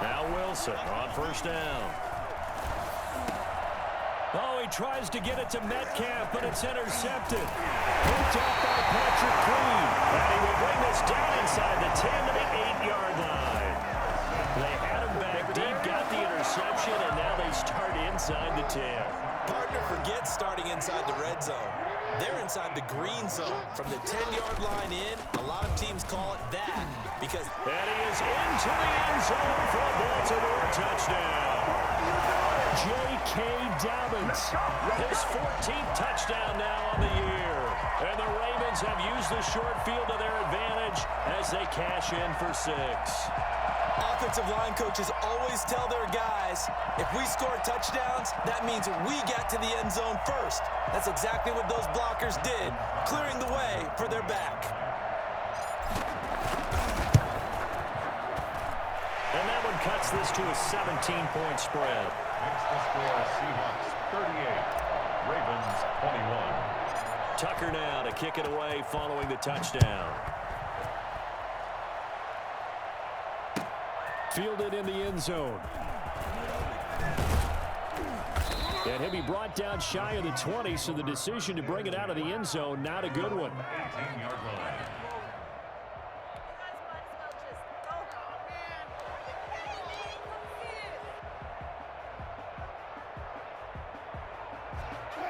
Speaker 6: Now Wilson on first down. Oh, he tries to get it to Metcalf, but it's intercepted. Picked up by Patrick Queen. And he will bring this down inside the 10 to the 8-yard line. They had him back deep, got the interception, and now they start inside the 10.
Speaker 7: Partner forgets starting inside the red zone. They're inside the green zone. From the 10-yard line in, a lot of teams call it that because...
Speaker 6: And he is into the end zone for a Baltimore touchdown. J.K. Dobbins, his 14th touchdown now on the year. And the Ravens have used the short field to their advantage as they cash in for 6.
Speaker 7: Offensive line coaches always tell their guys, if we score touchdowns, that means we get to the end zone first. That's exactly what those blockers did, clearing the way for their back.
Speaker 6: And that one cuts this to a 17-point spread.
Speaker 1: Makes the score Seahawks 38, Ravens 21.
Speaker 6: Tucker now to kick it away following the touchdown.
Speaker 8: Fielded in the end zone. And he'll be brought down shy of the 20, so the decision to bring it out of the end zone, not a good one.
Speaker 1: 18-yard line.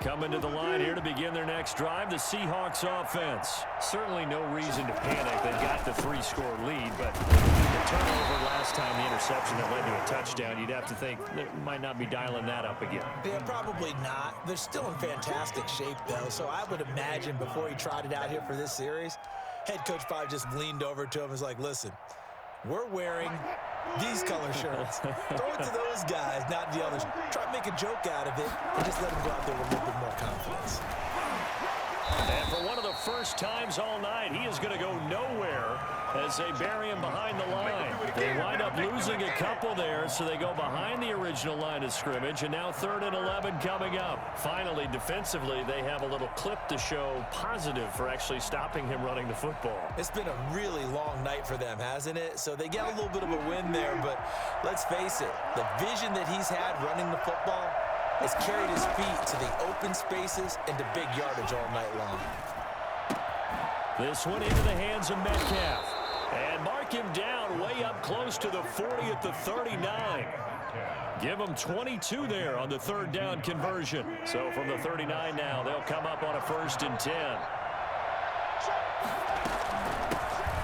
Speaker 6: Coming to the line here to begin their next drive, the Seahawks offense. Certainly no reason to panic. They got the 3-score lead, but the turnover last time, the interception that led to a touchdown, you'd have to think they might not be dialing that up again.
Speaker 7: Yeah, probably not. They're still in fantastic shape, though, so I would imagine before he trotted out here for this series, head coach probably just leaned over to him and was like, listen, we're wearing these color shirts. Throw it to those guys, not the others. Try to make a joke out of it and just let them go out there with a little bit more confidence.
Speaker 6: And for one of the first times all night, he is going to go nowhere as they bury him behind the line. They wind up losing a couple there, so they go behind the original line of scrimmage, and now 3rd and 11 coming up. Finally, defensively, they have a little clip to show positive for actually stopping him running the football.
Speaker 7: It's been a really long night for them, hasn't it? So they get a little bit of a win there, but let's face it, the vision that he's had running the football, has carried his feet to the open spaces and to big yardage all night long.
Speaker 6: This one into the hands of Metcalf. And mark him down way up close to the 40 at the 39. Give them 22 there on the third down conversion. So from the 39 now, they'll come up on a 1st and 10.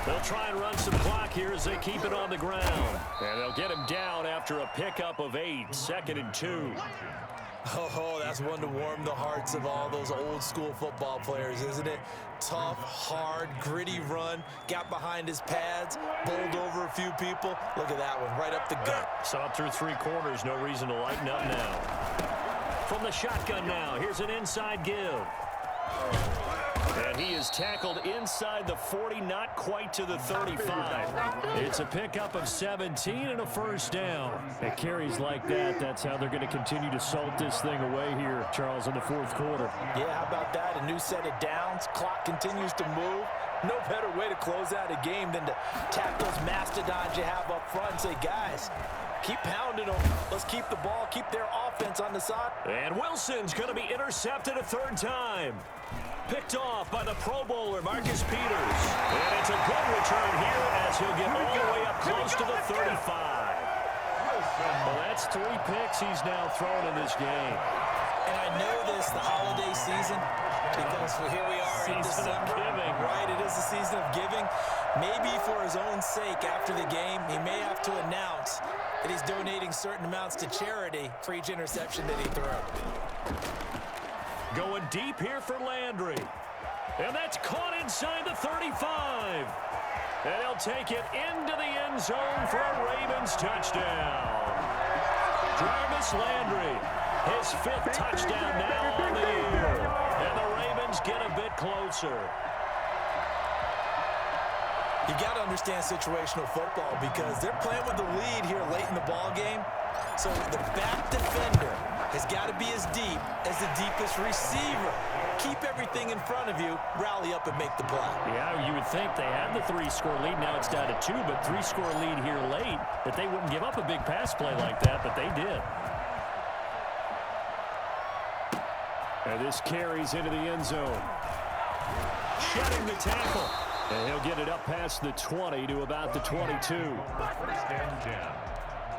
Speaker 6: They'll try and run some clock here as they keep it on the ground. And they'll get him down after a pickup of 8, 2nd and 2.
Speaker 7: Oh, that's one to warm the hearts of all those old school football players, isn't it? Tough, hard, gritty run, got behind his pads, bowled over a few people. Look at that one, right up the gut.
Speaker 6: Saw it through 3 quarters, no reason to lighten up now. From the shotgun now, here's an inside give. And he is tackled inside the 40, not quite to the 35. It's a pickup of 17 and a 1st down.
Speaker 8: At carries like that, that's how they're going to continue to salt this thing away here, Charles, in the 4th quarter.
Speaker 7: Yeah, how about that? A new set of downs. Clock continues to move. No better way to close out a game than to tap those mastodons you have up front and say, guys, keep pounding them. Let's keep the ball, keep their offense on the side.
Speaker 6: And Wilson's going to be intercepted a 3rd time. Picked off by the Pro Bowler, Marcus Peters. And it's a good return here as he'll get all the way up close to the 35. Well, that's 3 picks he's now thrown in this game.
Speaker 7: And I know this, the holiday season, because here we are in December. Right, it is the season of giving. Maybe for his own sake after the game, he may have to announce that he's donating certain amounts to charity for each interception that he throws.
Speaker 6: Going deep here for Landry. And that's caught inside the 35. And he'll take it into the end zone for a Ravens touchdown. Jarvis Landry, his 5th touchdown now on the year. And the Ravens get a bit closer.
Speaker 7: You got to understand situational football because they're playing with the lead here late in the ball game. So the back defender has got to be as deep as the deepest receiver. Keep everything in front of you, rally up and make the play.
Speaker 8: Yeah, you would think they had the 3-score lead. Now it's down to 2, but 3-score lead here late, that they wouldn't give up a big pass play like that, but they did. And this carries into the end zone. Shedding the tackle. And he'll get it up past the 20 to about the 22.
Speaker 1: 1st and 10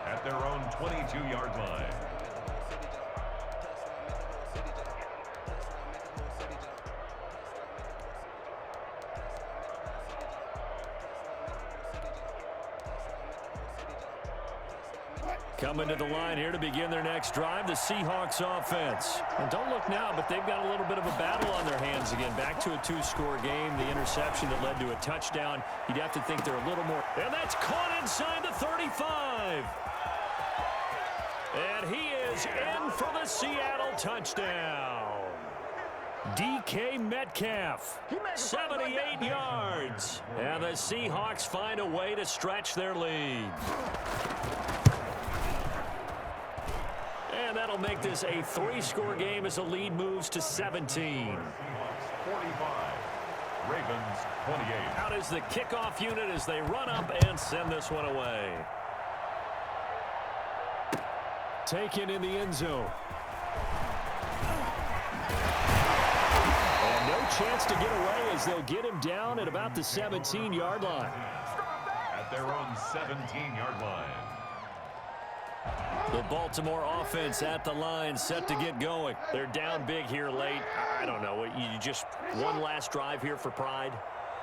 Speaker 1: at their own 22-yard line.
Speaker 6: Coming to the line here to begin their next drive, the Seahawks offense. And don't look now, but they've got a little bit of a battle on their hands again. Back to a 2-score game. The interception that led to a touchdown. You'd have to think they're a little more. And that's caught inside the 35. And he is in for the Seattle touchdown. DK Metcalf, 78 yards. And the Seahawks find a way to stretch their lead. And that'll make this a 3-score game as the lead moves to 17.
Speaker 1: 45, Ravens 28.
Speaker 6: Out is the kickoff unit as they run up and send this one away.
Speaker 8: Taken in the end zone.
Speaker 6: And no chance to get away as they'll get him down at about the 17-yard line.
Speaker 1: At their own 17-yard line.
Speaker 6: The Baltimore offense at the line, set to get going. They're down big here late. I don't know. You just one last drive here for pride?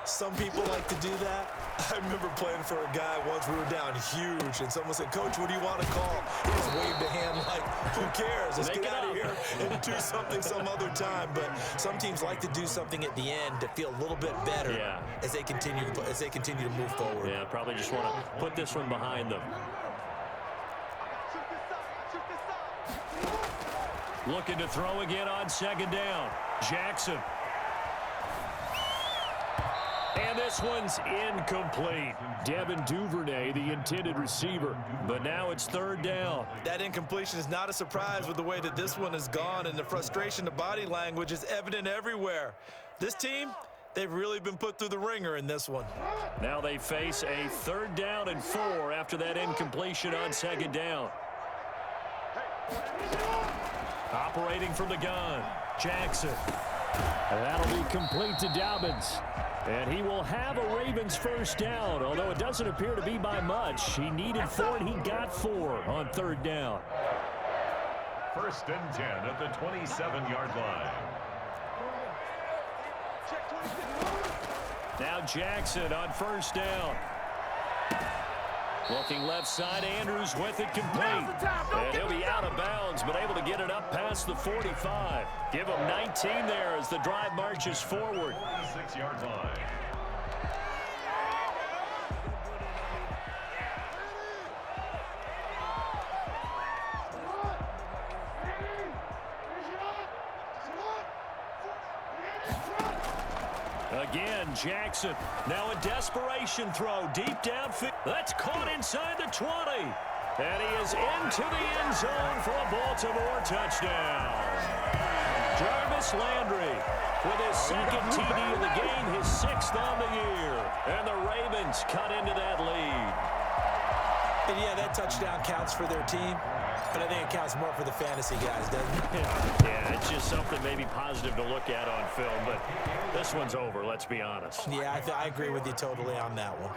Speaker 7: Some people like to do that. I remember playing for a guy once. We were down huge, and someone said, "Coach, what do you want to call?" He just waved a hand like, "Who cares? Let's get out of here and do something some other time." But some teams like to do something at the end to feel a little bit better as they continue to move forward.
Speaker 6: Yeah, probably just want to put this one behind them. Looking to throw again on 2nd down. Jackson. And this one's incomplete.
Speaker 8: Devin Duvernay, the intended receiver.
Speaker 6: But now it's 3rd down.
Speaker 7: That incompletion is not a surprise with the way that this one has gone, and the frustration, the body language is evident everywhere. This team, they've really been put through the ringer in this one.
Speaker 6: Now they face a 3rd down and 4 after that incompletion on 2nd down. Operating from the gun, Jackson.
Speaker 8: And that'll be complete to Dobbins. And he will have a Ravens first down, although it doesn't appear to be by much. He needed 4, and he got 4 on third down.
Speaker 1: 1st and 10 at the 27-yard line.
Speaker 6: Now Jackson on first down. Looking left side, Andrews with it complete. And he'll be out of bounds, but able to get it up past the 45. Give him 19 there as the drive marches forward.
Speaker 1: 46-yard line.
Speaker 6: Again, Jackson. Now a desperation throw deep downfield. That's caught inside the 20. And he is into the end zone for a Baltimore touchdown. Jarvis Landry with his second TD of the game, his 6th on the year. And the Ravens cut into that lead.
Speaker 7: And yeah, that touchdown counts for their team, but I think it counts more for the fantasy guys, doesn't it?
Speaker 6: Yeah, it's just something maybe positive to look at on film, but this one's over, let's be honest.
Speaker 7: Yeah, I agree with you totally on that one.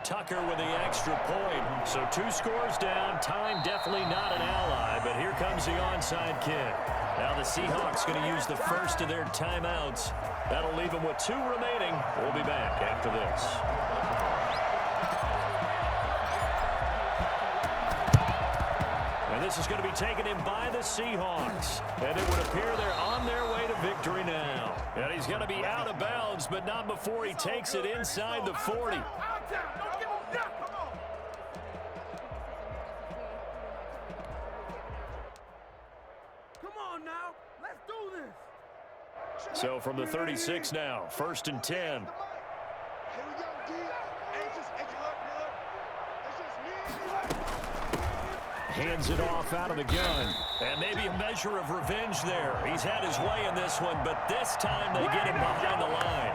Speaker 6: Tucker with the extra point. So 2 scores down. Time definitely not an ally, but here comes the onside kick. Now the Seahawks going to use the first of their timeouts. That'll leave them with 2 remaining. We'll be back after this. And this is going to be taken in by the Seahawks. And it would appear they're on their way to victory now. And he's going to be out of bounds, but not before he takes it inside the 40. So from the 36 now, 1st and 10. Hands it off out of the gun. And maybe a measure of revenge there. He's had his way in this one, but this time they get him behind the line.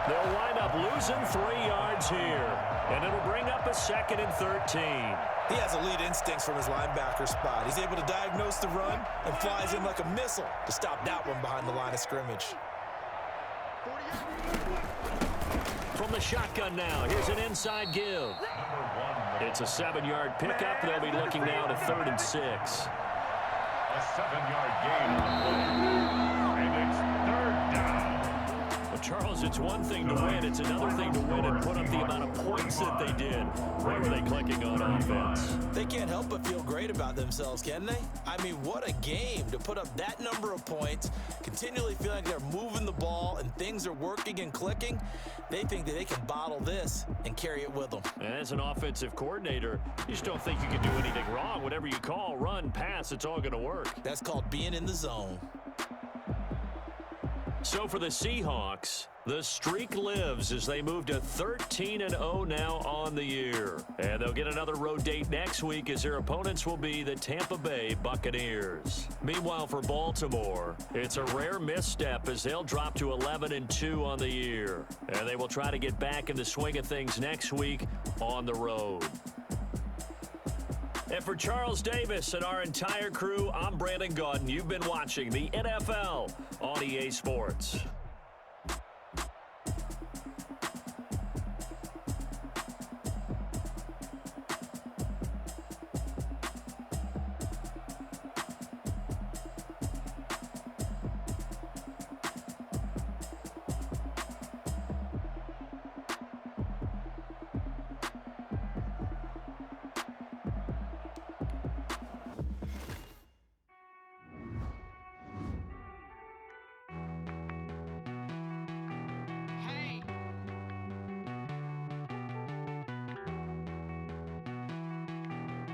Speaker 6: They'll wind up losing 3 yards here. And it'll bring up a 2nd and 13.
Speaker 7: He has elite instincts from his linebacker spot. He's able to diagnose the run and flies in like a missile to stop that one behind the line of scrimmage.
Speaker 6: From the shotgun now, here's an inside give. It's a 7-yard pickup. They'll be looking now to 3rd and 6.
Speaker 1: A 7-yard gain on the play. And it's 3rd down.
Speaker 6: Well, Charles, it's one thing to win. It's another thing to win and put up the amount of points that they did. Where were they clicking on offense?
Speaker 7: They can't help but feel great about themselves, can they? I mean, what a game to put up that number of points, continually feeling like they're moving the ball and things are working and clicking. They think that they can bottle this and carry it with them.
Speaker 6: And as an offensive coordinator, you just don't think you can do anything wrong. Whatever you call, run, pass, it's all going to work.
Speaker 7: That's called being in the zone.
Speaker 6: So for the Seahawks, the streak lives as they move to 13-0 now on the year. And they'll get another road date next week as their opponents will be the Tampa Bay Buccaneers. Meanwhile, for Baltimore, it's a rare misstep as they'll drop to 11-2 on the year. And they will try to get back in the swing of things next week on the road. And for Charles Davis and our entire crew, I'm Brandon Gaudin. You've been watching the NFL on EA Sports.